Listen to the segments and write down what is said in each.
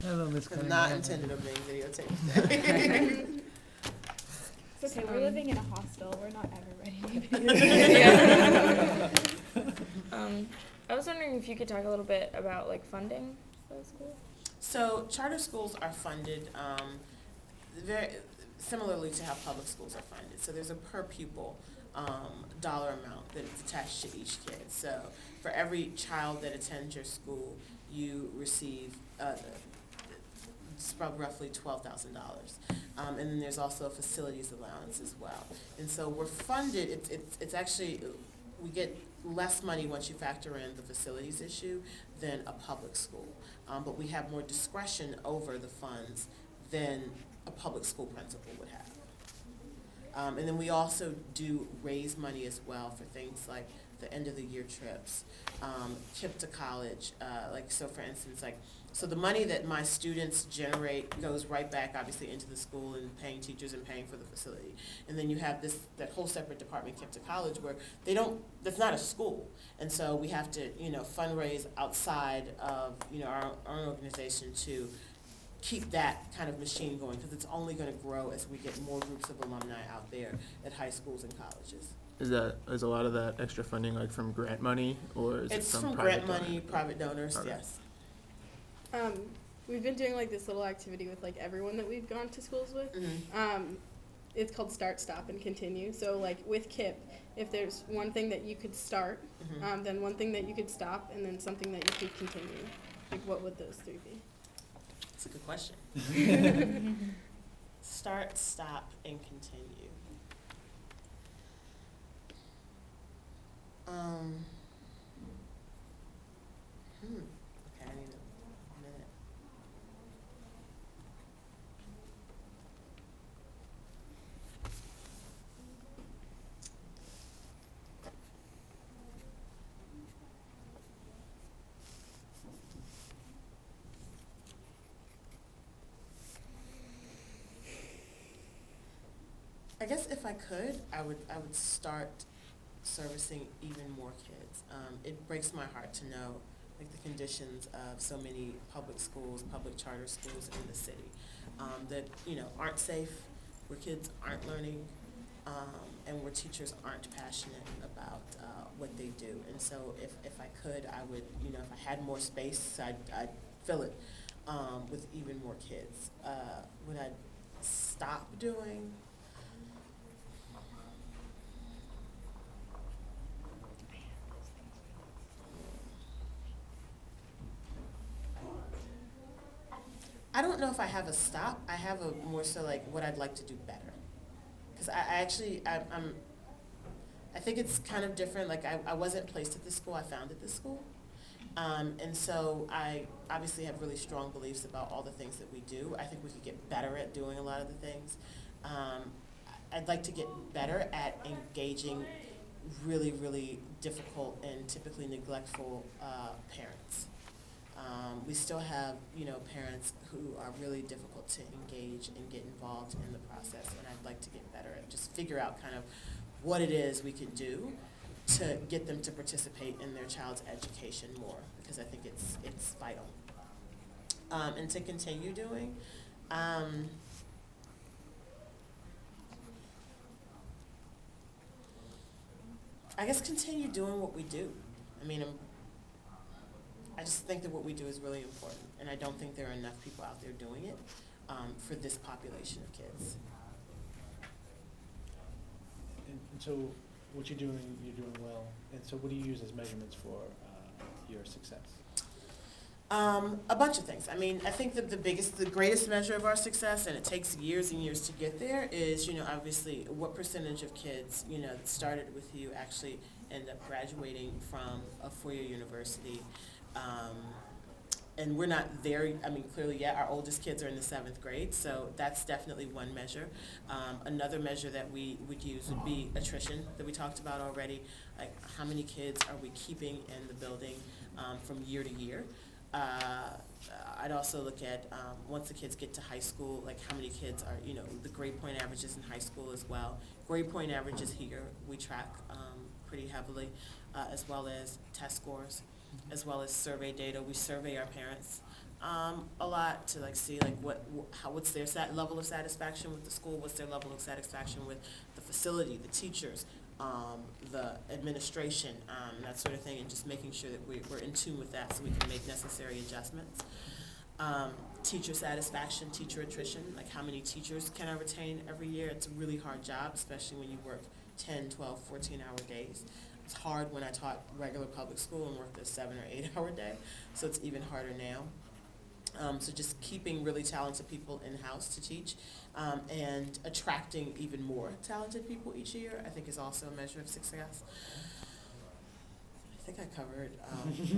Hello, Miss It's Cunningham. not intended of being videotaped. It's okay, we're living in a hostel. We're not ever ready to be I was wondering if you could talk a little bit about like funding for the school. So charter schools are funded very similarly to how public schools are funded. So there's a per pupil dollar amount that is attached to each kid. So for every child that attends your school, you receive it's about roughly $12,000. And then there's also a facilities allowance as well. And so we're funded, it's actually, we get less money once you factor in the facilities issue than a public school. But we have more discretion over the funds than a public school principal would have. And then we also do raise money as well for things like the end of the year trips, KIPP to college, so for instance, so the money that my students generate goes right back obviously into the school and paying teachers and paying for the facility. And then you have that whole separate department, KIPP to college, where that's not a school. And so we have to, fundraise outside of, our own organization to keep that kind of machine going, because it's only going to grow as we get more groups of alumni out there at high schools and colleges. Is a lot of that extra funding like from grant money, or is it It's from private grant money, donors? private donors, Okay. yes. We've been doing like this little activity with like everyone that we've gone to schools with. Mm-hmm. It's called Start, Stop, and Continue. So like with KIPP, if there's one thing that you could start, Mm-hmm. then one thing that you could stop, and then something that you could continue. Like what would those three be? That's a good question. Start, stop, and continue. Okay, I need a minute. I guess if I could, I would start servicing even more kids. It breaks my heart to know like the conditions of so many public schools, public charter schools in the city that aren't safe, where kids aren't learning, and where teachers aren't passionate about what they do. And so if I could, I would, if I had more space, I'd fill it with even more kids. Would I stop doing? I don't know if I have a stop. I have a more so like what I'd like to do better. Because I think it's kind of different. Like I wasn't placed at this school. I founded this school. And so I obviously have really strong beliefs about all the things that we do. I think we could get better at doing a lot of the things. I'd like to get better at engaging really, really difficult and typically neglectful parents. We still have, parents who are really difficult to engage and get involved in the process, and I'd like to get better at just figure out kind of what it is we can do to get them to participate in their child's education more, because I think it's vital. And to continue doing, I guess continue doing what we do. I mean, I just think that what we do is really important, and I don't think there are enough people out there doing it for this population of kids. And so what you're doing well. And so what do you use as measurements for your success? A bunch of things. I mean, I think that the greatest measure of our success, and it takes years and years to get there, is, obviously what percentage of kids, that started with you actually end up graduating from a four-year university. And we're not there, clearly yet. Our oldest kids are in the 7th grade, so that's definitely one measure. Another measure that we would use would be attrition that we talked about already, like how many kids are we keeping in the building from year to year. I'd also look at once the kids get to high school, like how many kids are, the grade point averages in high school as well. Grade point averages here we track pretty heavily, as well as test scores, as well as survey data. We survey our parents a lot to like see like what's their level of satisfaction with the school, what's their level of satisfaction with the facility, the teachers, the administration, that sort of thing, and just making sure that we're in tune with that so we can make necessary adjustments. Teacher satisfaction, teacher attrition, like how many teachers can I retain every year? It's a really hard job, especially when you work 10, 12, 14-hour days. It's hard when I taught regular public school and worked a 7 or 8 hour day, so it's even harder now. So just keeping really talented people in-house to teach, and attracting even more talented people each year, I think is also a measure of success. I think I covered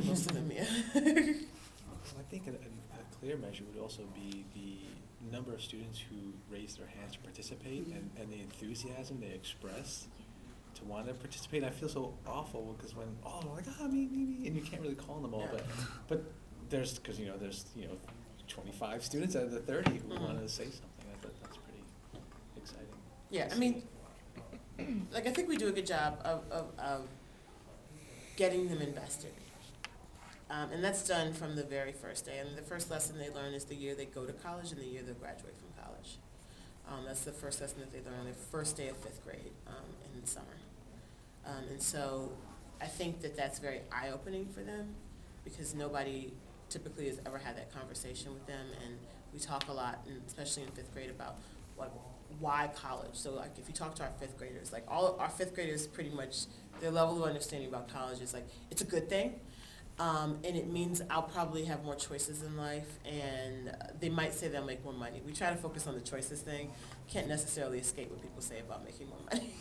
most of them, yeah. Well, I think a clear measure would also be the number of students who raise their hands to participate, and the enthusiasm they express to want to participate. I feel so awful because when, like, me, and you can't really call them all, but there's 25 students out of the 30 who want to say something. I thought that's pretty exciting. Yeah, I mean, like I think we do a good job of getting them invested. And that's done from the very first day. I mean, the first lesson they learn is the year they go to college and the year they graduate from college. That's the first lesson that they learn on their first day of 5th grade in the summer. And so I think that that's very eye-opening for them because nobody typically has ever had that conversation with them. And we talk a lot, and especially in 5th grade, about like why college. So like if you talk to our 5th graders, like all our 5th graders pretty much, their level of understanding about college is like, it's a good thing. And it means I'll probably have more choices in life, and they might say they'll make more money. We try to focus on the choices thing. Can't necessarily escape what people say about making more money.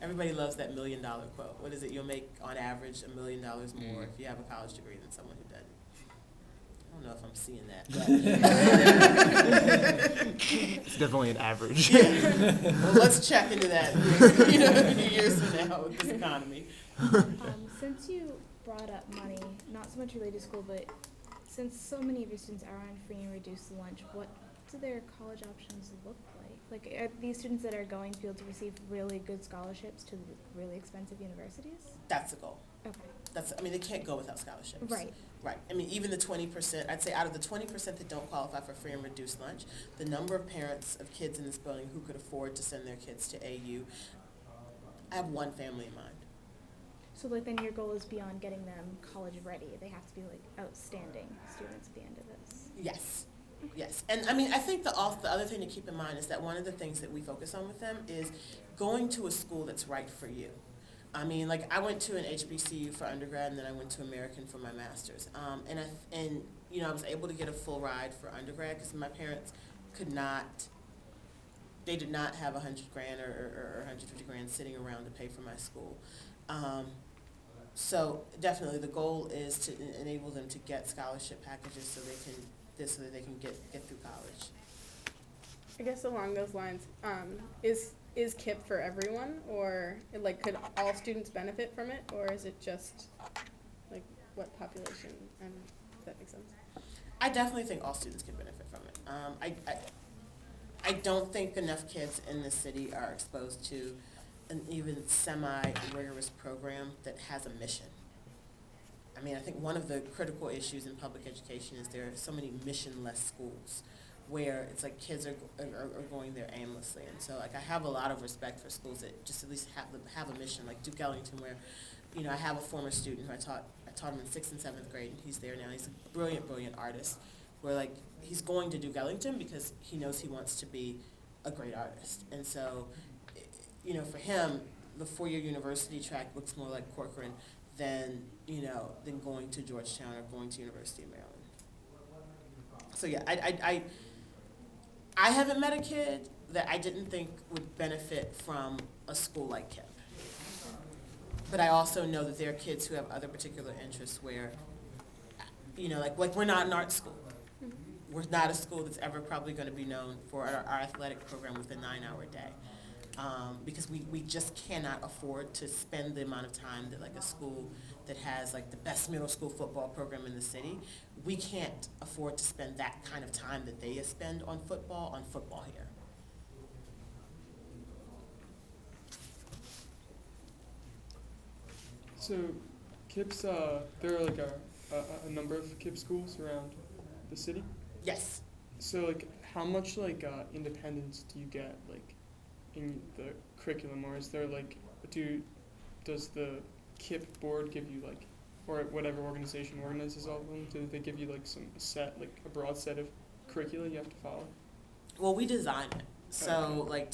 Everybody loves that $1 million quote. What is it? You'll make, on average, $1 million more if you have a college degree than someone who doesn't. I don't know if I'm seeing that. It's definitely an average. Well, let's check into that a few years from now with this economy. Since you brought up money, not so much related to school, but since so many of your students are on free and reduced lunch, what do their college options look like? Like, are these students that are going to be able to receive really good scholarships to really expensive universities? That's the goal. Okay. I mean, they can't go without scholarships. Right. Right. I mean, even the 20%, I'd say out of the 20% that don't qualify for free and reduced lunch, the number of parents of kids in this building who could afford to send their kids to AU, I have one family in mind. So, like, then your goal is beyond getting them college ready. They have to be, like, outstanding students at the end of this. Yes. Yes. And, I mean, I think the other thing to keep in mind is that one of the things that we focus on with them is going to a school that's right for you. I mean, like, I went to an HBCU for undergrad, and then I went to American for my master's. And I was able to get a full ride for undergrad because my parents could not, they did not have $100,000 or $150,000 sitting around to pay for my school. So definitely the goal is to enable them to get scholarship packages so that they can get through college. I guess along those lines, is KIPP for everyone, or like could all students benefit from it, or is it just like what population? And does that make sense? I definitely think all students can benefit from it. I don't think enough kids in the city are exposed to an even semi-rigorous program that has a mission. I mean, I think one of the critical issues in public education is there are so many missionless schools where it's like kids are going there aimlessly. And so, like, I have a lot of respect for schools that just at least have a mission, like Duke Ellington, where, I have a former student who I taught him in 6th and 7th grade, and he's there now. He's a brilliant, brilliant artist, where, like, he's going to Duke Ellington because he knows he wants to be a great artist. And so, for him, the 4-year university track looks more like Corcoran than going to Georgetown or going to University of Maryland. So yeah, I haven't met a kid that I didn't think would benefit from a school like KIPP. But I also know that there are kids who have other particular interests where, like we're not an art school. We're not a school that's ever probably going to be known for our athletic program with a 9-hour day. Because we just cannot afford to spend the amount of time that like a school that has like the best middle school football program in the city, we can't afford to spend that kind of time that they spend on football here. So KIPP's, there are like a number of KIPP schools around the city. Yes. So like, how much like independence do you get like in the curriculum, or is there like does the KIPP board give you like, or whatever organization organizes all of them, do they give you like a broad set of curricula you have to follow? Well, we design it. So Okay. like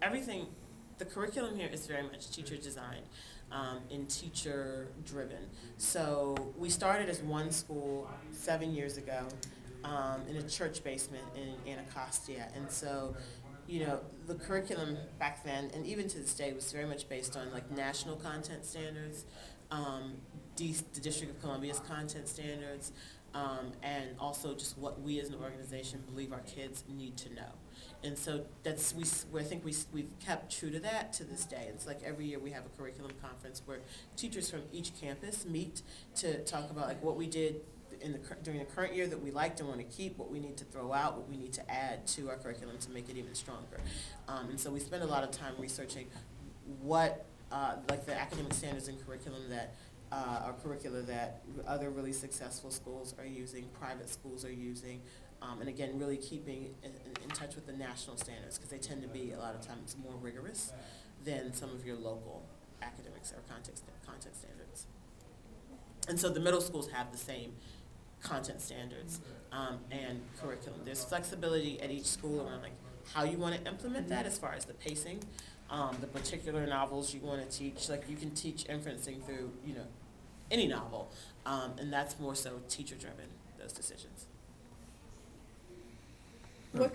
everything, the curriculum here is very much teacher designed, and teacher driven. So we started as one school 7 years ago, in a church basement in Anacostia. And so, the curriculum back then, and even to this day, was very much based on like national content standards, the District of Columbia's content standards, and also just what we as an organization believe our kids need to know. And so I think we've kept true to that to this day. It's like every year we have a curriculum conference where teachers from each campus meet to talk about like what we did during the current year that we liked and want to keep, what we need to throw out, what we need to add to our curriculum to make it even stronger. And so we spend a lot of time researching what like the academic standards and curriculum that are curricula that other really successful schools are using, private schools are using, and again, really keeping in touch with the national standards, because they tend to be a lot of times more rigorous than some of your local academics or content standards. And so the middle schools have the same content standards and curriculum. There's flexibility at each school around like how you want to implement that as far as the pacing, the particular novels you want to teach. Like you can teach inferencing through, any novel, and that's more so teacher driven, those decisions. What?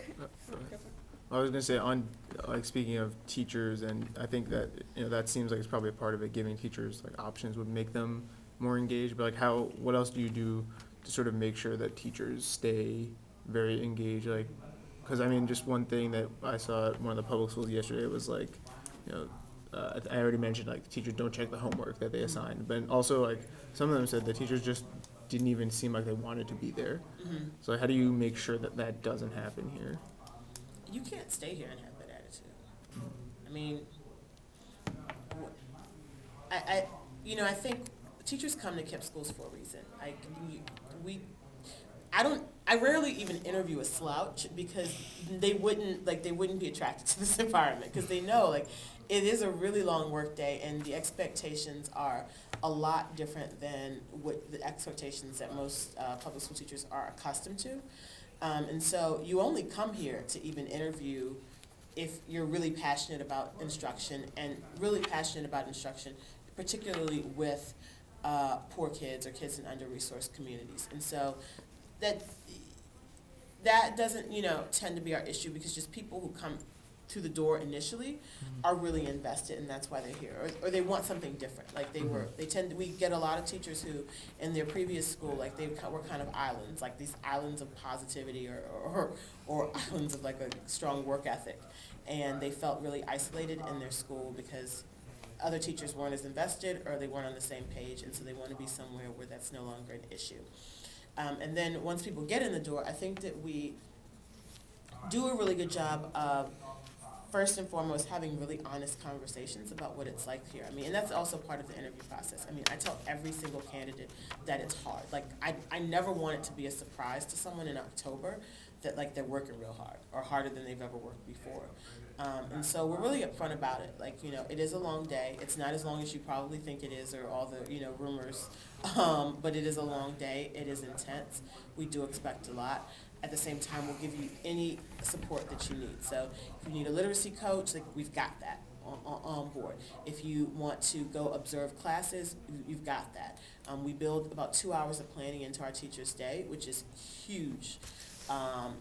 I was gonna say on like speaking of teachers, and I think that that seems like it's probably a part of it. Giving teachers like options would make them more engaged. But like what else do you do to sort of make sure that teachers stay very engaged? Like, because I mean, just one thing that I saw at one of the public schools yesterday was like, I already mentioned like the teachers don't check the homework that they assigned, but also like some of them said the teachers just didn't even seem like they wanted to be there. Mm-hmm. So how do you make sure that that doesn't happen here? You can't stay here and have that attitude. I mean, I think teachers come to KIPP schools for a reason. I rarely even interview a slouch because they wouldn't be attracted to this environment, because they know like it is a really long work day and the expectations are a lot different than what the expectations that most public school teachers are accustomed to. And so you only come here to even interview if you're really passionate about instruction, particularly with poor kids or kids in under-resourced communities. And so that doesn't, tend to be our issue, because just people who come through the door initially are really invested, and that's why they're here, or they want something different. Like we get a lot of teachers who in their previous school, like they were kind of islands, like these islands of positivity or islands of like a strong work ethic, and they felt really isolated in their school because other teachers weren't as invested or they weren't on the same page, and so they want to be somewhere where that's no longer an issue. And then once people get in the door, I think that we do a really good job of, first and foremost, having really honest conversations about what it's like here. I mean, and that's also part of the interview process. I mean, I tell every single candidate that it's hard. Like, I never want it to be a surprise to someone in October that, like, they're working real hard or harder than they've ever worked before. And so we're really upfront about it. Like, it is a long day. It's not as long as you probably think it is, or all the, rumors. But it is a long day. It is intense. We do expect a lot. At the same time, we'll give you any support that you need. So if you need a literacy coach, like, we've got that on board. If you want to go observe classes, you've got that. We build about 2 hours of planning into our teacher's day, which is huge.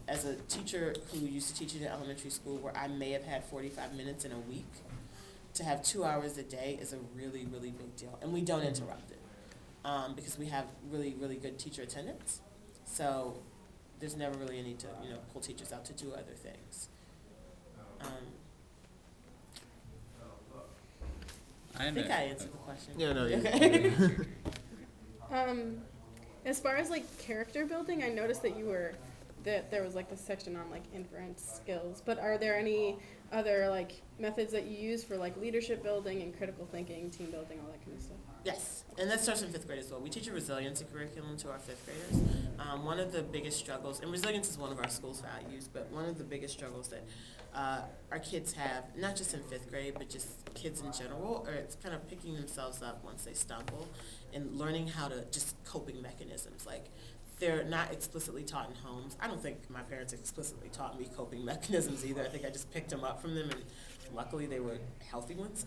As a teacher who used to teach in elementary school, where I may have had 45 minutes in a week, to have 2 hours a day is a really, really big deal. And we don't interrupt it, because we have really, really good teacher attendance. So there's never really a need to, pull teachers out to do other things. I think I answered the question. Yeah, no, Okay. As far as like character building, I noticed that you were that there was like this section on like inference skills, but are there any other like methods that you use for like leadership building and critical thinking, team building, all that kind of stuff? Yes, and that starts in fifth grade as well. We teach a resiliency curriculum to our fifth graders. One of the biggest struggles, and resilience is one of our school's values, but one of the biggest struggles that our kids have, not just in fifth grade, but just kids in general, or it's kind of picking themselves up once they stumble and learning how to just coping mechanisms. Like, they're not explicitly taught in homes. I don't think my parents explicitly taught me coping mechanisms either. I think I just picked them up from them, and luckily they were healthy ones.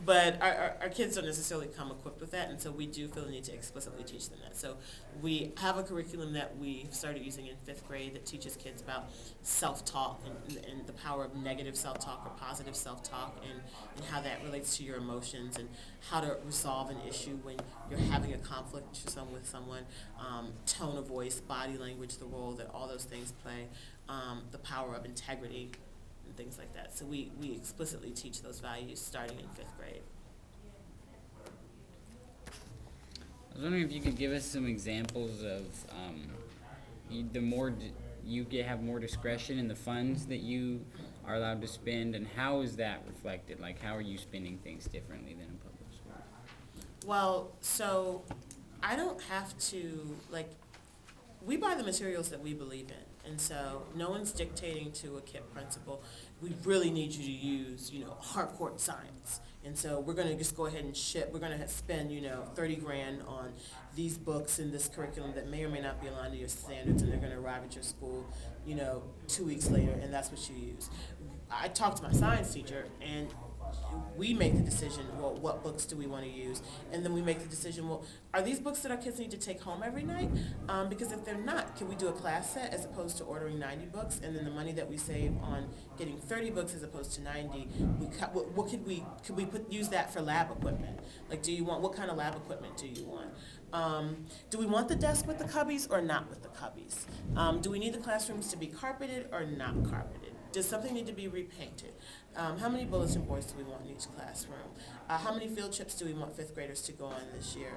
But our kids don't necessarily come equipped with that, and so we do feel the need to explicitly teach them that. So we have a curriculum that we started using in fifth grade that teaches kids about self-talk and the power of negative self-talk or positive self-talk, and how that relates to your emotions, and how to resolve an issue when you're having a conflict with someone, tone of voice, body language, the role that all those things play, the power of integrity, and things like that. So we explicitly teach those values starting in fifth grade. I was wondering if you could give us some examples of the more you have more discretion in the funds that you are allowed to spend, and how is that reflected? Like, how are you spending things differently than in public school? Well, so I don't have to, like, we buy the materials that we believe in. And so no one's dictating to a KIPP principal, we really need you to use, hardcore science. And so we're going to just go ahead and we're going to spend, $30 grand on these books in this curriculum that may or may not be aligned to your standards, and they're going to arrive at your school, 2 weeks later, and that's what you use. I talked to my science teacher, and we make the decision, well, what books do we want to use? And then we make the decision, well, are these books that our kids need to take home every night? Because if they're not, can we do a class set as opposed to ordering 90 books? And then the money that we save on getting 30 books as opposed to 90, could we use that for lab equipment? Like, what kind of lab equipment do you want? Do we want the desk with the cubbies or not with the cubbies? Do we need the classrooms to be carpeted or not carpeted? Does something need to be repainted? How many bulletin boards do we want in each classroom? How many field trips do we want fifth graders to go on this year?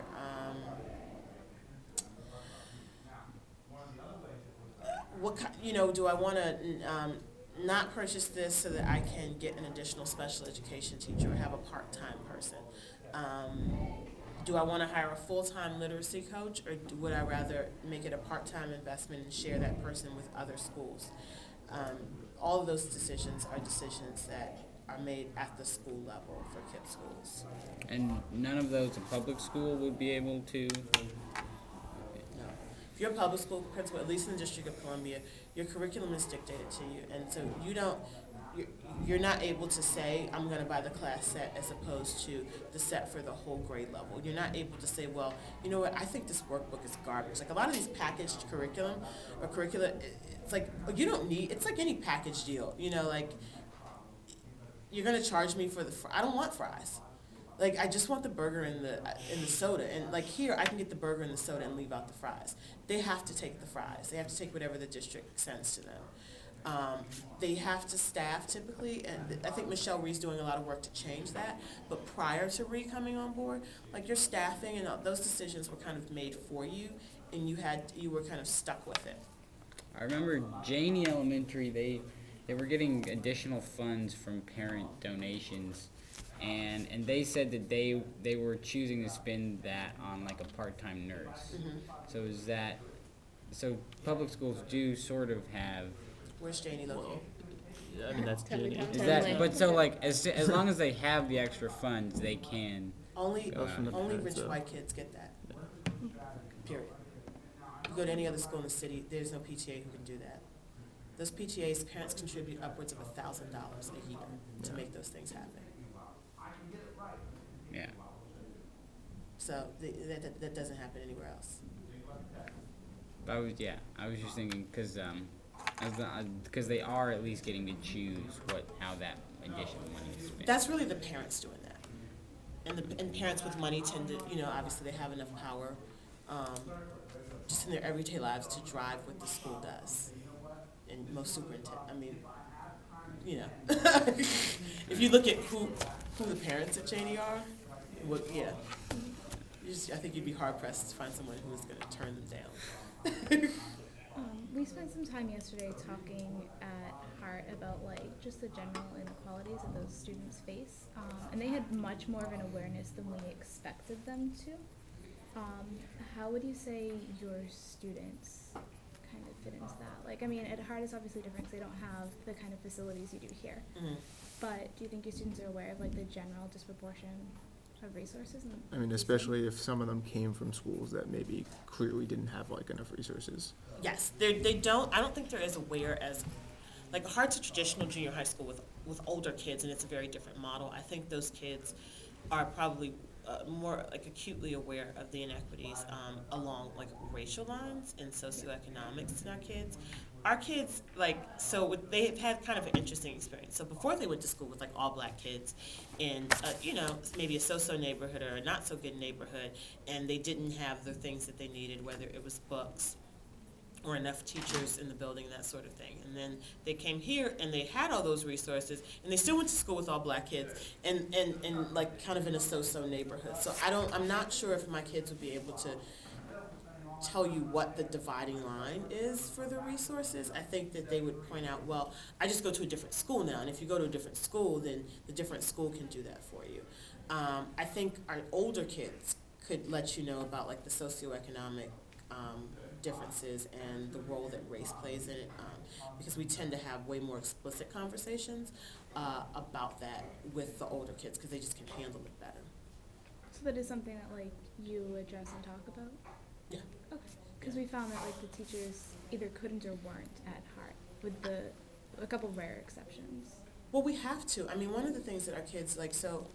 Do I want to not purchase this so that I can get an additional special education teacher or have a part-time person? Do I want to hire a full-time literacy coach, or would I rather make it a part-time investment and share that person with other schools? All of those decisions are decisions that are made at the school level for KIPP schools. And none of those a public school would be able to? No. If you're a public school principal, at least in the District of Columbia, your curriculum is dictated to you, and so you're not able to say, I'm going to buy the class set as opposed to the set for the whole grade level. You're not able to say, well, you know what, I think this workbook is garbage. Like, a lot of these packaged curricula, it's like, you don't need, it's like any package deal, like, you're going to charge me for I don't want fries. Like, I just want the burger and the soda. And like, here, I can get the burger and the soda and leave out the fries. They have to take the fries. They have to take whatever the district sends to them. They have to staff typically, and I think Michelle Reed's doing a lot of work to change that. But prior to Reed coming on board, like, your staffing and those decisions were kind of made for you, and you were kind of stuck with it. I remember Janey Elementary, they were getting additional funds from parent donations, and they said that they were choosing to spend that on like a part-time nurse. Mm-hmm. So public schools do sort of have. Where's Janey located? I mean, that's Jenny. Is that, but so like as long as they have the extra funds, they can. Only parents, rich white kids get that. Period. You go to any other school in the city, there's no PTA who can do that. Those PTAs, parents contribute upwards of $1,000 a year to make those things happen. Yeah. So that doesn't happen anywhere else. I was just thinking because they are at least getting to choose how that additional money is spent. That's really the parents doing that, and parents with money tend to, obviously they have enough power, just in their everyday lives to drive what the school does. And most if you look at who the parents at Janey are, I think you'd be hard pressed to find someone who's going to turn them down. We we spent some time yesterday talking at Hart about like just the general inequalities that those students face, and they had much more of an awareness than we expected them to. How would you say your students kind of fit into that? Like, I mean, at Hart it's obviously different 'cause they don't have the kind of facilities you do here. Mhm. But do you think your students are aware of like the general disproportion of resources? I mean, especially if some of them came from schools that maybe clearly didn't have like enough resources. Yes, they don't, I don't think they're as aware as, like, Hart's a traditional junior high school with older kids, and it's a very different model. I think those kids are probably more like acutely aware of the inequities along like racial lines and socioeconomics in our kids. Our kids, like, they've had kind of an interesting experience. So before they went to school with like all black kids in, you know, maybe a so-so neighborhood or a not so good neighborhood, and they didn't have the things that they needed, whether it was books or enough teachers in the building, that sort of thing. And then they came here and they had all those resources, and they still went to school with all black kids and like kind of in a so-so neighborhood. So I'm not sure if my kids would be able to tell you what the dividing line is for the resources. I think that they would point out, well, I just go to a different school now, and if you go to a different school, then the different school can do that for you. I think our older kids could let you know about like the socioeconomic differences and the role that race plays in it, because we tend to have way more explicit conversations about that with the older kids because they just can handle it better. So that is something that like you address and talk about? Yeah. Okay. Because we found that like the teachers either couldn't or weren't at Hart, with a couple rare exceptions. Well, we have to. I mean, one of the things that our kids like, so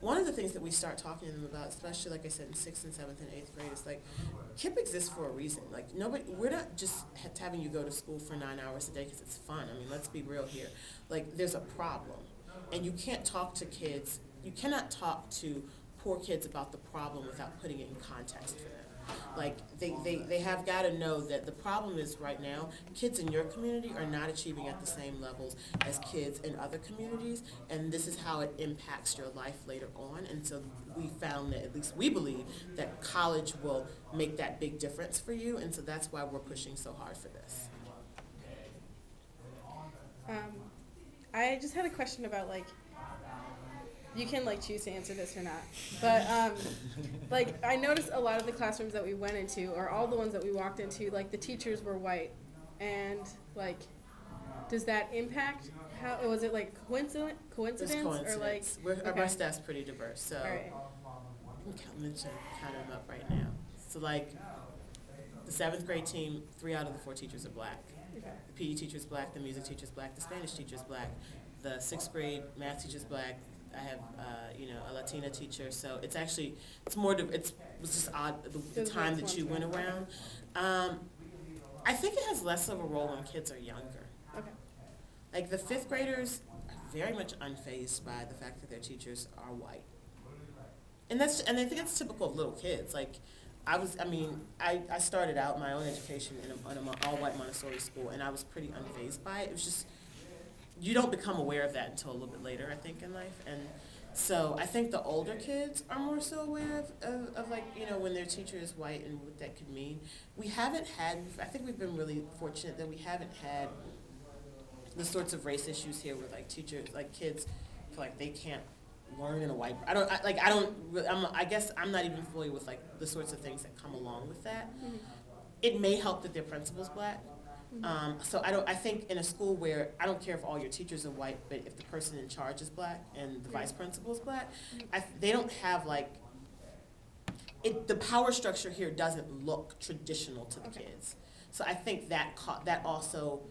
one of the things that we start talking to them about, especially like I said in 6th and 7th and 8th grade, is like KIPP exists for a reason. Like we're not just having you go to school for 9 hours a day because it's fun. I mean, let's be real here. Like there's a problem, and you can't talk to kids. You cannot talk to poor kids about the problem without putting it in context for them. Like they have got to know that the problem is right now kids in your community are not achieving at the same levels as kids in other communities, and this is how it impacts your life later on. And so we found that, at least we believe, that college will make that big difference for you, and so that's why we're pushing so hard for this. I just had a question about like, you can like choose to answer this or not, but like I noticed a lot of the classrooms that we went into, or all the ones that we walked into, like the teachers were white, and like, does that impact how, was it like coincidence or like? Our staff's pretty diverse, so Right. I'm counting them up right now. So like the 7th grade team, 3 out of the 4 teachers are black. Okay. The PE teacher's black, the music teacher's black, the Spanish teacher's black, the 6th grade math teacher's black. I have, a Latina teacher, so it's actually, it was just odd the time that you went around. I think it has less of a role when kids are younger. Okay. Like the 5th graders are very much unfazed by the fact that their teachers are white. And I think it's typical of little kids. Like I started out my own education in an all-white Montessori school, and I was pretty unfazed by it. It was just, you don't become aware of that until a little bit later, I think, in life. And so I think the older kids are more so aware of like, when their teacher is white and what that could mean. I think we've been really fortunate that we haven't had the sorts of race issues here with like teachers, like kids feel like they can't learn in a white, I guess I'm not even familiar with like the sorts of things that come along with that. Mm-hmm. It may help that their principal's black. So I think in a school where I don't care if all your teachers are white, but if the person in charge is black and the vice principal is black, they don't have like, the power structure here doesn't look traditional to the kids. So I think that also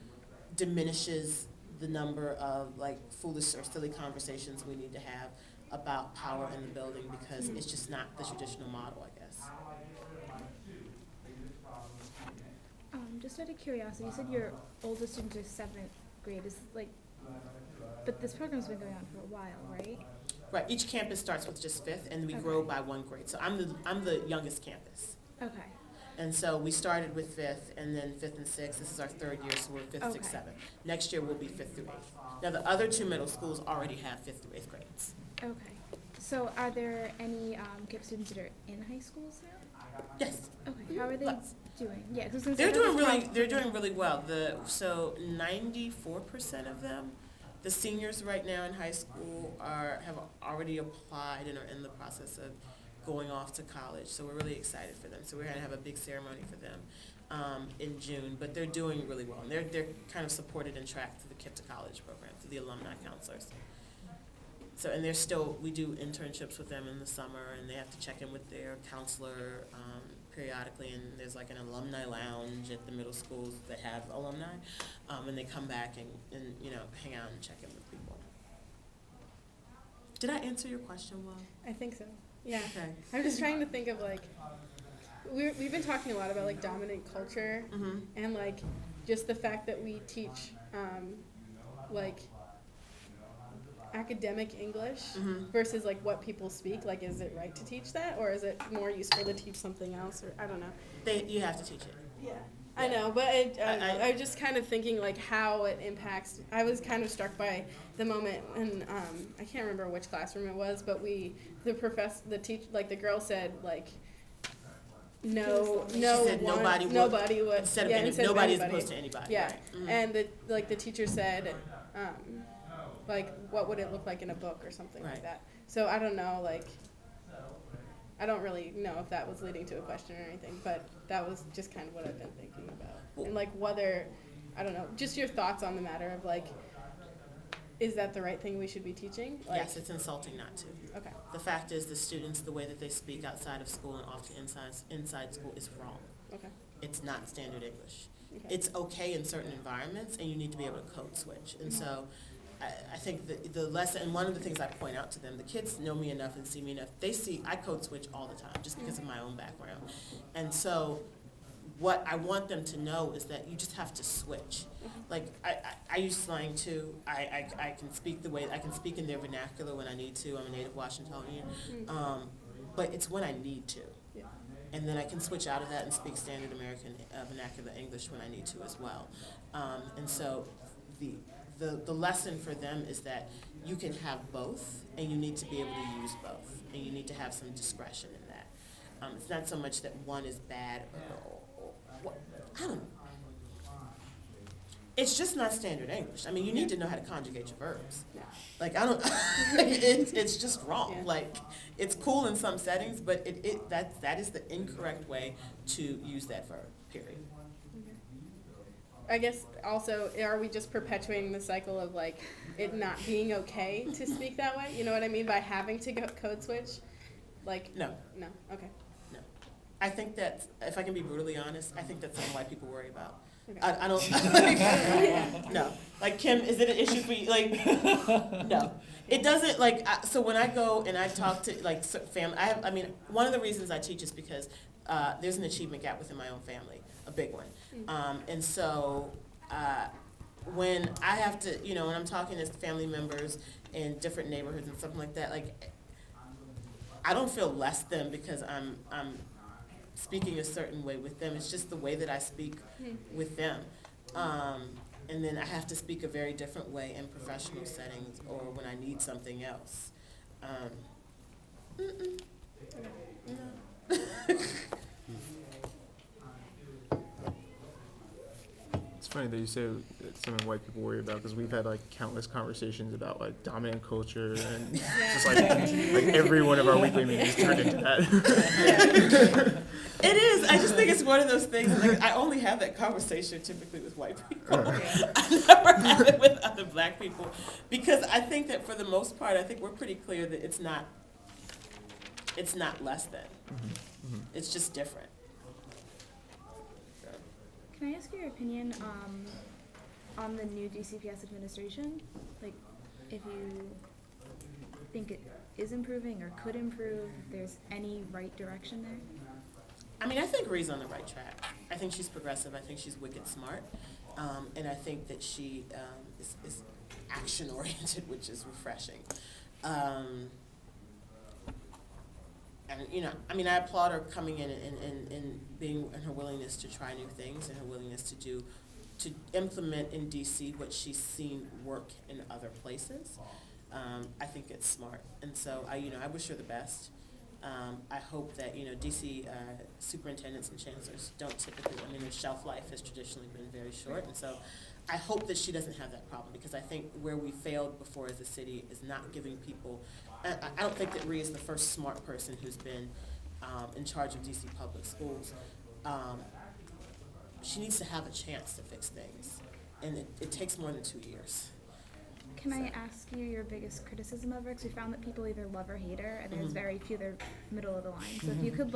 diminishes the number of like foolish or silly conversations we need to have about power in the building, because it's just not the traditional model, I guess. Just out of curiosity, you said your oldest students are 7th grade. Is like, but this program's been going on for a while, right? Right. Each campus starts with just 5th, and we grow by 1 grade. So I'm the youngest campus. Okay. And so we started with 5th, and then 5th and 6th. This is our 3rd year, so we're 5th, 6th, 7th. Next year we'll be 5th through 8th. Now the other 2 middle schools already have 5th through 8th grades. Okay. So are there any KIPP students that are in high schools now? Yes. Okay. How are they? Lots. doing? Yeah, 'cause since They're I know doing there's really, prob- they're doing really well. So 94% of them, the seniors right now in high school have already applied and are in the process of going off to college. So we're really excited for them. So we're gonna have a big ceremony for them in June. But they're doing really well. And they're kind of supported and tracked through the KIPP to College program, through the alumni counselors. So, and we do internships with them in the summer, and they have to check in with their counselor periodically, and there's like an alumni lounge at the middle schools that have alumni, and they come back and hang out and check in with people. Did I answer your question well? I think so. Yeah. Okay. I'm just trying to think of like, we've been talking a lot about like dominant culture Mm-hmm. and like just the fact that we teach like academic English Mm-hmm. versus like what people speak. Like, is it right to teach that, or is it more useful to teach something else? Or I don't know. You have to teach it. Yeah. I know, but I I- was just kind of thinking like how it impacts. I was kind of struck by the moment when I can't remember which classroom it was, but the girl said like no She said nobody would- would Instead yeah, of instead nobody of as anybody. opposed to anybody. Yeah, Right. Mhm. and the teacher said like what would it look like in a book or something like Right. that. So I don't know, like I don't really know if that was leading to a question or anything, but that was just kind of what I've been thinking about. And like whether, I don't know, just your thoughts on the matter of like, is that the right thing we should be teaching? Like, Yes, it's insulting not to. okay. The fact is, the students, the way that they speak outside of school and often inside school is wrong. Okay. It's not standard English. Okay. It's okay in certain environments, and you need to be able to code switch. And so I think the lesson, and one of the things I point out to them, the kids know me enough and see me enough. I code switch all the time just because of my own background. And so what I want them to know is that you just have to switch. Like, I use slang too. I can speak I can speak in their vernacular when I need to. I'm a native Washingtonian. But it's when I need to. Yeah. And then I can switch out of that and speak standard American vernacular English when I need to as well. And so the lesson for them is that you can have both, and you need to be able to use both, and you need to have some discretion in that. It's not so much that one is bad or I don't know. It's just not standard English. I mean, you need to know how to conjugate your verbs. Yeah. Like, I don't, it's just wrong. Yeah. Like, it's cool in some settings, but that is the incorrect way to use that verb, period. I guess also, are we just perpetuating the cycle of like it not being okay to speak that way? You know what I mean by having to go code switch? Like No. no, okay. I think that, if I can be brutally honest, I think that's something white people worry about. Okay. I don't, no. Like, Kim, is it an issue for you? Like, no. It doesn't, like, so when I go and I talk to, like, family, one of the reasons I teach is because there's an achievement gap within my own family, a big one. And so when I have to, when I'm talking to family members in different neighborhoods and something like that, like, I don't feel less than because I'm speaking a certain way with them. It's just the way that I speak with them. And then I have to speak a very different way in professional settings or when I need something else. No. It's funny that you say it's something white people worry about, because we've had like countless conversations about like dominant culture, and just like every one of our weekly meetings turned into that. It is. I just think it's one of those things. Like, I only have that conversation typically with white people. I never have it with other black people, because I think that for the most part, I think we're pretty clear that it's not less than. It's just different. Can I ask your opinion on the new DCPS administration? Like, if you think it is improving or could improve, if there's any right direction there? I mean, I think Ree's on the right track. I think she's progressive. I think she's wicked smart. And I think that she is action-oriented, which is refreshing. And, I applaud her coming in and being, and her willingness to try new things and her willingness to implement in DC what she's seen work in other places. I think it's smart. And so, I wish her the best. I hope that, DC superintendents and chancellors don't typically, their shelf life has traditionally been very short, and so I hope that she doesn't have that problem, because I think where we failed before as a city is not giving people, I don't think that Rhea is the first smart person who's been in charge of DC public schools. She needs to have a chance to fix things, and it takes more than 2 years. Can I ask you your biggest criticism of her? Because we found that people either love or hate her, and there's very few that are middle of the line. So if you could,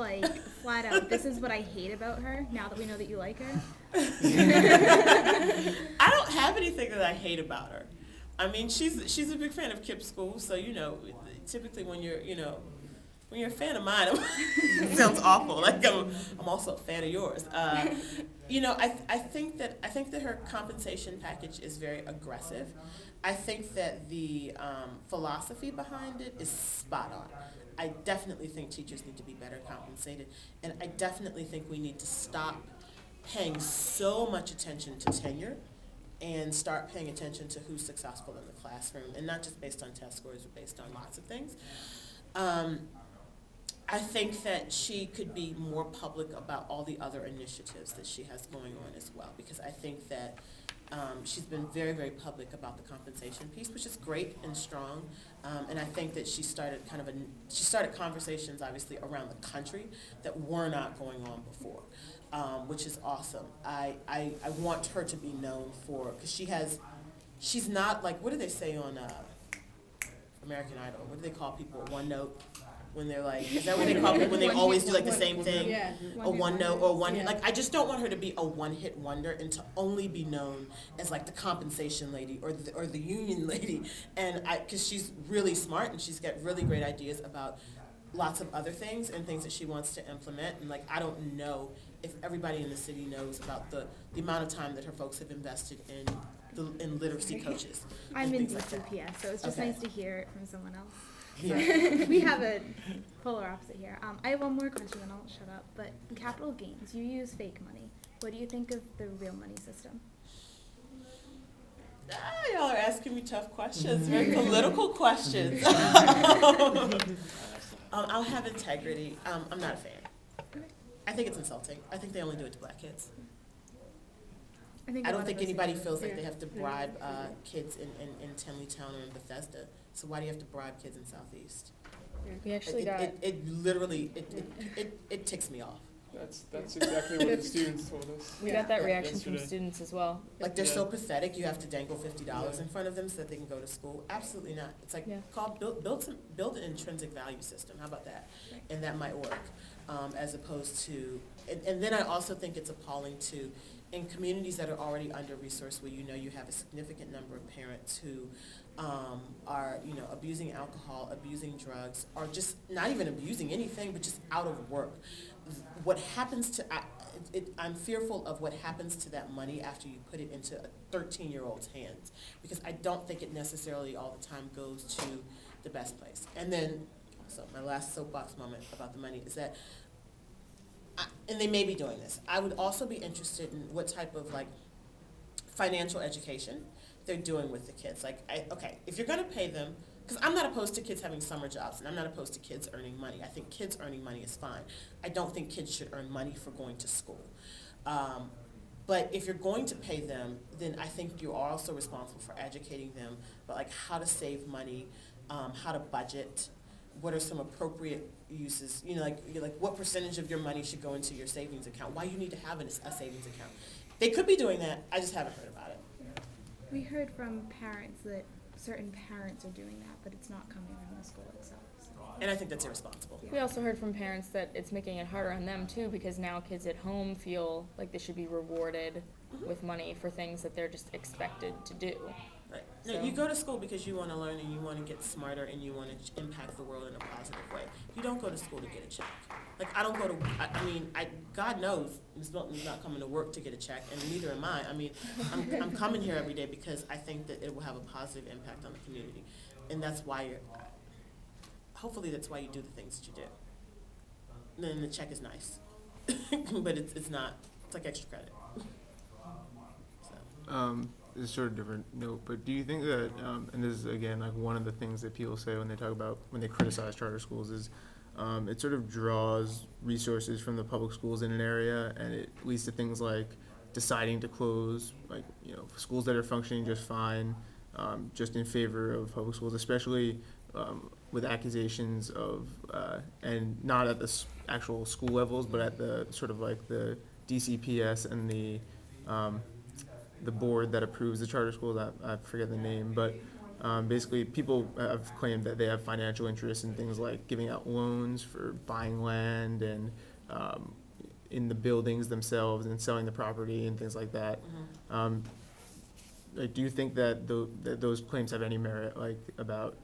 flat out, this is what I hate about her, now that we know that you like her. I don't have anything that I hate about her. She's a big fan of KIPP schools, so, typically when you're a fan of mine, it sounds awful. Like I'm also a fan of yours. I think that her compensation package is very aggressive. I think that the philosophy behind it is spot on. I definitely think teachers need to be better compensated, and I definitely think we need to stop paying so much attention to tenure and start paying attention to who's successful in the classroom, and not just based on test scores, but based on lots of things. I think that she could be more public about all the other initiatives that she has going on as well, because I think that she's been very, very public about the compensation piece, which is great and strong. And I think that she started conversations, obviously, around the country that were not going on before, which is awesome. I want her to be known for, because she's not like, what do they say on American Idol? What do they call people? One note? When they're like, is that what they call people when they always do the same thing? Yeah. A one note or one hit. I just don't want her to be a one-hit wonder and to only be known as the compensation lady or the union lady. And because she's really smart and she's got really great ideas about lots of other things and things that she wants to implement. And I don't know if everybody in the city knows about the amount of time that her folks have invested in literacy coaches. I'm in things like that. DCPS, so it's just Okay. nice to hear it from someone else. Yeah. We have a polar opposite here. I have one more question, then I'll shut up. But capital gains, you use fake money. What do you think of the real money system? Y'all are asking me tough questions, very political questions. I'll have integrity. I'm not a fan. I think it's insulting. I think they only do it to black kids. I I a don't lot think of us anybody agree. feels like Yeah. they have to bribe kids in Tinleytown or in Bethesda. So why do you have to bribe kids in Southeast? We actually got. It literally ticks me off. That's exactly what the students told us. We got that Yeah. reaction from Yesterday. students as well. Like they're Yeah. so pathetic. You have to dangle $50 Yeah. in front of them so that they can go to school. Absolutely not. It's like Yeah. build an intrinsic value system. How about that? Right. And that might work, as opposed to. And then I also think it's appalling to, in communities that are already under resourced, where you have a significant number of parents who are abusing alcohol, abusing drugs, or just not even abusing anything, but just out of work. What happens to I'm fearful of what happens to that money after you put it into a 13-year-old's hands, because I don't think it necessarily all the time goes to the best place. And then, so my last soapbox moment about the money is that, and they may be doing this, I would also be interested in what type of financial education they're doing with the kids. If you're going to pay them, because I'm not opposed to kids having summer jobs, and I'm not opposed to kids earning money. I think kids earning money is fine. I don't think kids should earn money for going to school. But if you're going to pay them, then I think you are also responsible for educating them about how to save money, how to budget, what are some appropriate uses, what percentage of your money should go into your savings account, why you need to have a savings account. They could be doing that, I just haven't heard about it. We heard from parents that certain parents are doing that, but it's not coming from the school itself. So. And I think that's irresponsible. We also heard from parents that it's making it harder on them too, because now kids at home feel like they should be rewarded with money for things that they're just expected to do. Right. No, So- you go to school because you want to learn and you want to get smarter and you want to impact the world in a positive way. You don't go to school to get a check. I don't go to, God knows Ms. Milton's not coming to work to get a check, and neither am I. I'm coming here every day because I think that it will have a positive impact on the community. And that's why hopefully that's why you do the things that you do. And then the check is nice. But it's not, it's like extra credit. So. It's sort of different note, but do you think that, and this is again one of the things that people say when they talk about, when they criticize charter schools is, it sort of draws resources from the public schools in an area, and it leads to things like deciding to close, like, schools that are functioning just fine, just in favor of public schools, especially with accusations of, and not at the actual school levels, but at the sort of like the DCPS and the board that approves the charter schools. I forget the name, but basically people have claimed that they have financial interests in things like giving out loans for buying land and in the buildings themselves and selling the property and things like that. Like, do you think that those claims have any merit, like about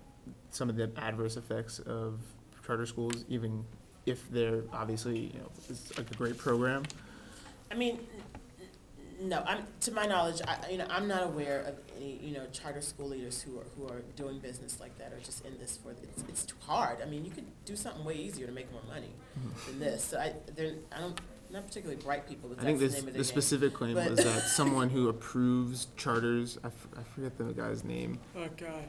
some of the adverse effects of charter schools, even if they're obviously, it's like a great program? I mean, no. To my knowledge, I'm not aware of any, charter school leaders who are doing business like that or just in this for. It's too hard. I mean, you could do something way easier to make more money than this. So not particularly bright people, but I think that's the name of the their specific claim But- was that someone who approves charters, I forget the guy's name. Oh, God.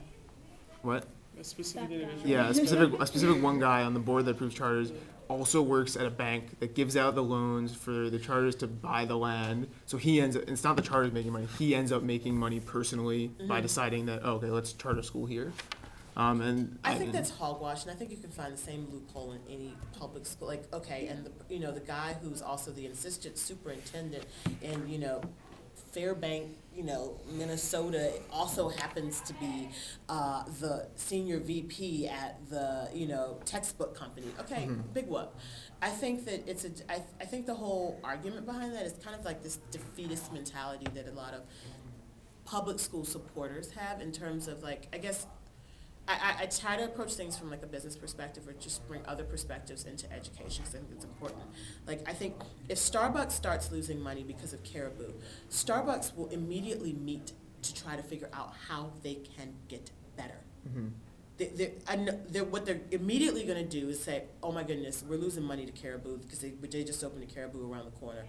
What? A specific That guy. individual. Yeah, a specific one guy on the board that approves charters also works at a bank that gives out the loans for the charters to buy the land. So he ends up, it's not the charters making money, he ends up making money personally by deciding that, okay, let's charter school here. And I think that's hogwash, and I think you can find the same loophole in any public school. Like, okay, and the guy who's also the assistant superintendent in Fairbank, Minnesota, also happens to be the senior VP at the textbook company. Okay, big whoop. I think that I think the whole argument behind that is kind of like this defeatist mentality that a lot of public school supporters have in terms of, like, I guess. I try to approach things from like a business perspective or just bring other perspectives into education because I think it's important. Like, I think if Starbucks starts losing money because of Caribou, Starbucks will immediately meet to try to figure out how they can get better. What they're immediately going to do is say, oh my goodness, we're losing money to Caribou because they just opened a Caribou around the corner.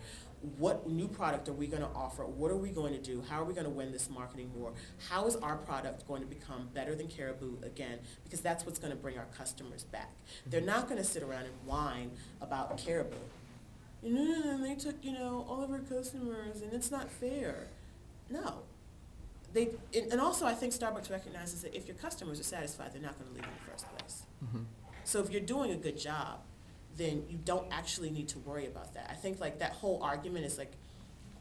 What new product are we going to offer? What are we going to do? How are we going to win this marketing war? How is our product going to become better than Caribou again? Because that's what's going to bring our customers back. They're not going to sit around and whine about Caribou. And they took, all of our customers, and it's not fair. No. And also I think Starbucks recognizes that if your customers are satisfied, they're not going to leave in the first place. So if you're doing a good job, then you don't actually need to worry about that. I think like that whole argument is like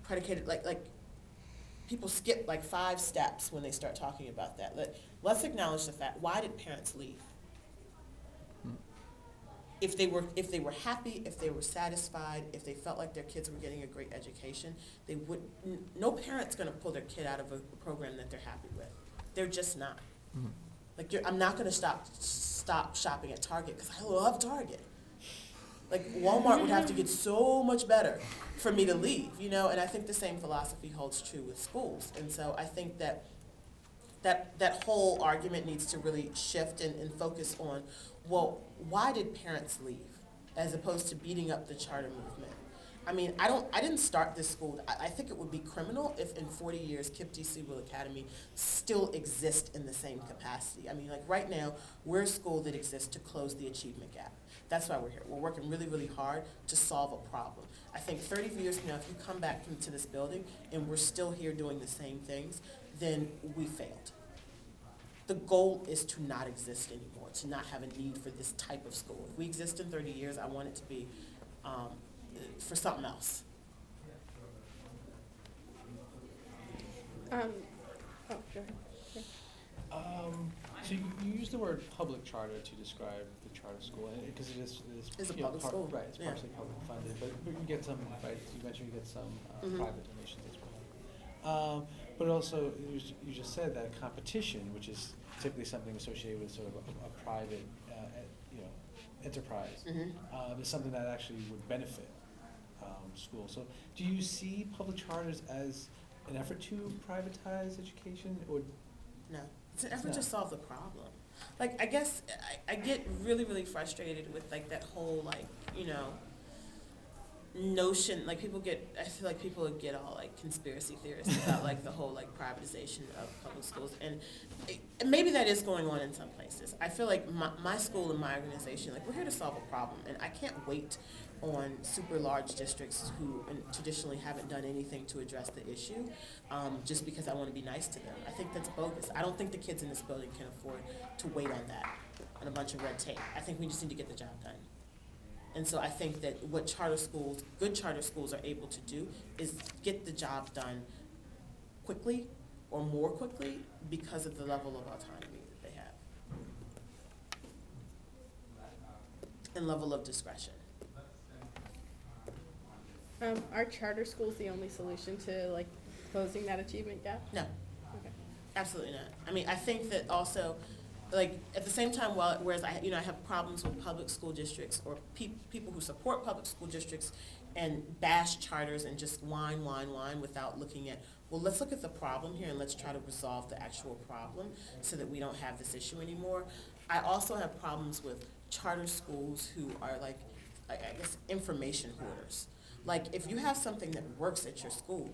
predicated, like people skip like 5 steps when they start talking about that. Let's acknowledge the fact, why did parents leave? If they were happy, if they were satisfied, if they felt like their kids were getting a great education, they would. No parent's going to pull their kid out of a program that they're happy with. They're just not. Like I'm not going to stop shopping at Target because I love Target. Like Walmart would have to get so much better for me to leave, and I think the same philosophy holds true with schools. And so I think that whole argument needs to really shift and focus on, well, why did parents leave, as opposed to beating up the charter movement. I mean, I didn't start this school. I think it would be criminal if in 40 years KIPP DC Will Academy still exists in the same capacity. I mean, like right now, we're a school that exists to close the achievement gap. That's why we're here. We're working really, really hard to solve a problem. I think 30 years from now, if you come back into this building and we're still here doing the same things, then we failed. The goal is to not exist anymore, to not have a need for this type of school. If we exist in 30 years, I want it to be for something else. Go ahead. Sure. So you use the word public charter to describe the charter school, because it is It's a public school. Right, it's Yeah. partially public funded, but you get some, right, you mentioned you get some private donations as well. But also, you just said that competition, which is typically something associated with sort of a private, enterprise, is something that actually would benefit schools. So do you see public charters as an effort to privatize education, or? No, it's an effort No. to solve the problem. Like, I guess I get really, really frustrated with like that whole notion, like I feel like people get all like conspiracy theorists about like the whole like privatization of public schools, and maybe that is going on in some places. I feel like my school and my organization, like we're here to solve a problem, and I can't wait on super large districts who traditionally haven't done anything to address the issue, just because I want to be nice to them. I think that's bogus. I don't think the kids in this building can afford to wait on that, on a bunch of red tape. I think we just need to get the job done. And so I think that what good charter schools are able to do is get the job done quickly or more quickly because of the level of autonomy that they have and level of discretion. Are charter schools the only solution to like closing that achievement gap? No, Okay. absolutely not. I mean, I think that also, like, at the same time, whereas I have problems with public school districts or people who support public school districts and bash charters and just whine without looking at, well, let's look at the problem here and let's try to resolve the actual problem so that we don't have this issue anymore. I also have problems with charter schools who are like, I guess, information hoarders. Like, if you have something that works at your school,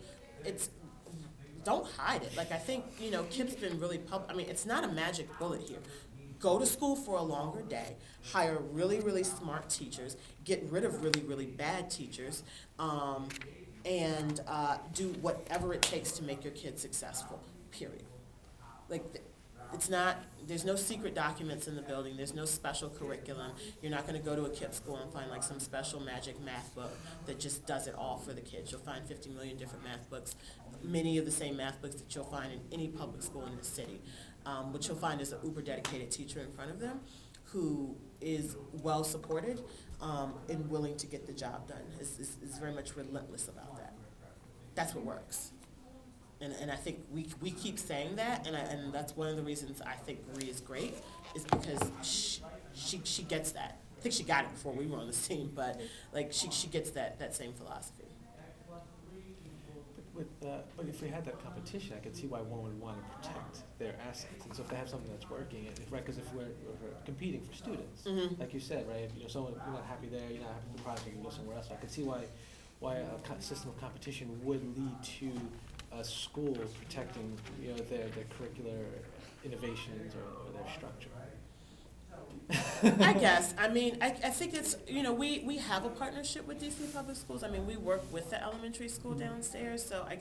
don't hide it. Like, I think, KIPP's been really I mean, it's not a magic bullet here. Go to school for a longer day, hire really, really smart teachers, get rid of really, really bad teachers, and do whatever it takes to make your kids successful, period. Like, there's no secret documents in the building, there's no special curriculum. You're not gonna go to a KIPP school and find like some special magic math book that just does it all for the kids. You'll find 50 million different math books, many of the same math books that you'll find in any public school in the city. What you'll find is an uber dedicated teacher in front of them who is well supported and willing to get the job done, is very much relentless about that. That's what works. And I think we keep saying that, and that's one of the reasons I think Marie is great, is because she gets that. I think she got it before we were on the team, but like she gets that same philosophy. But if we had that competition, I could see why one would want to protect their assets. And so if they have something that's working, because if we're competing for students, Mm-hmm. like you said, right? If someone you're not happy there, you're not happy with the project, you can go somewhere else. So I could see why a system of competition would lead to a school protecting their curricular innovations or their structure. I guess. I mean, I think it's, we have a partnership with DC Public Schools. I mean, we work with the elementary school downstairs, so I